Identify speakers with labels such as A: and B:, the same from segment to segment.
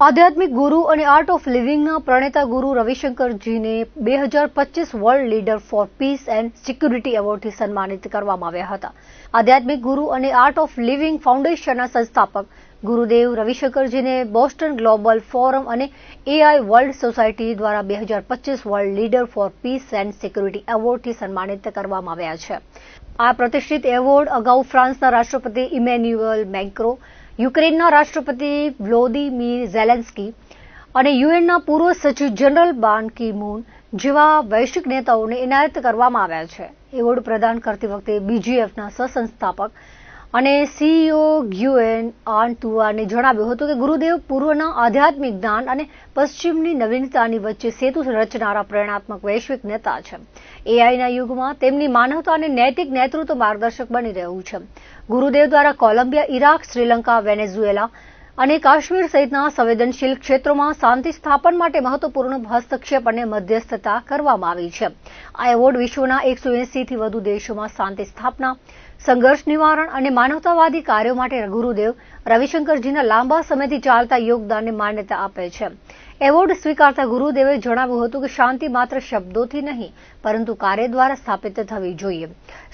A: આધ્યાત્મિક ગુરુ અને આર્ટ ઓફ લિવિંગના પ્રણેતા ગુરુ રવિશંકરજીને 2025 world leader for peace and security એવોર્ડથી સન્માનિત કરવામાં આવ્યા હતા. આધ્યાત્મિક ગુરુ અને આર્ટ ઓફ લિવિંગ ફાઉન્ડેશનના સંસ્થાપક ગુરુદેવ રવિશંકરજીને બોસ્ટન ગ્લોબલ ફોરમ અને એઆઈ વર્લ્ડ સોસાયટી દ્વારા 2025 world leader for peace and security એવોર્ડથી સન્માનિત કરવામાં આવ્યા છે. આ પ્રતિષ્ઠિત એવોર્ડ અગાઉ ફ્રાન્સના રાષ્ટ્રપતિ ઇમેન્યુઅલ મેક્રો, યુક્રેનના રાષ્ટ્રપતિ વ્લોદિમીર ઝેલેન્સ્કી અને યુએનના પૂર્વ સચિવ જનરલ બાન કી મૂન જેવા વૈશ્વિક નેતાઓને એનાયત કરવામાં આવ્યા છે. એવોર્ડ પ્રદાન કરતી વખતે બીજીએફના સહસંસ્થાપક અને સીઈઓ ગ્યુએન આનતુઆને જણાવ્યું હતું કે ગુરુદેવ પૂર્વના આધ્યાત્મિક જ્ઞાન અને પશ્ચિમની નવીનતાની વચ્ચે સેતુ રચનારા પ્રેરણાત્મક વૈશ્વિક નેતા છે. એઆઈના યુગમાં તેમની માનવતા અને નૈતિક નેતૃત્વ માર્ગદર્શક બની રહ્યું છે. ગુરુદેવ દ્વારા કોલંબિયા, ઇરાક, શ્રીલંકા, વેનેઝુએલા અને કાશ્મીર સહિતના સંવેદનશીલ ક્ષેત્રોમાં શાંતિ સ્થાપન માટે મહત્વપૂર્ણ હસ્તક્ષેપ અને મધ્યસ્થતા કરવામાં આવી છે. આ એવોર્ડ વિશ્વના 180થી વધુ દેશોમાં શાંતિ સ્થાપના, સંઘર્ષ નિવારણ અને માનવતાવાદી કાર્યો માટે ગુરુદેવ રવિશંકરજીના લાંબા સમયથી ચાલતા યોગદાનને માન્યતા આપે છે. એવોર્ડ સ્વીકારતા ગુરુદેવે જણાવ્યું હતું કે શાંતિ માત્ર શબ્દોથી નહીં પરંતુ કાર્ય દ્વારા સ્થાપિત થવી જોઈએ.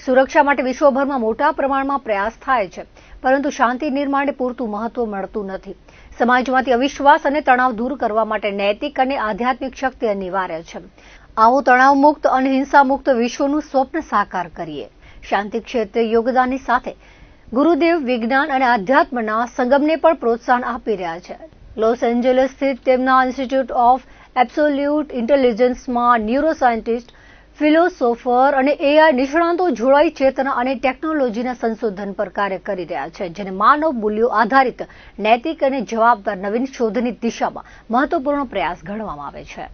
A: સુરક્ષા માટે વિશ્વભરમાં મોટા પ્રમાણમાં પ્રયાસ થાય છે, પરંતુ શાંતિ નિર્માણને પૂરતું મહત્વ મળતું નથી. સમાજમાંથી અવિશ્વાસ અને તણાવ દૂર કરવા માટે નૈતિક અને આધ્યાત્મિક શક્તિ અનિવાર્ય છે. આવો તણાવમુક્ત અને હિંસામુક્ત વિશ્વનું સ્વપ્ન સાકાર કરીએ. શાંતિ ક્ષેત્રે યોગદાનની સાથે ગુરુદેવ વિજ્ઞાન અને આધ્યાત્મના સંગમને પણ પ્રોત્સાહન આપી રહ્યા છે. લોસ એન્જલસ સ્થિત તેમના ઇન્સ્ટિટ્યૂટ ઓફ એબ્સોલ્યુટ ઇન્ટેલિજન્સમાં ન્યુરોસાયન્ટિસ્ટ, ફિલોસોફર અને એઆઈ નિષ્ણાતો જોડાઈ ચેતના અને ટેકનોલોજીના સંશોધન પર કાર્ય કરી રહ્યા છે, જેને માનવ મૂલ્યો આધારિત નૈતિક અને જવાબદાર નવીન શોધની દિશામાં મહત્વપૂર્ણ પ્રયાસ ગણવામાં આવે છે.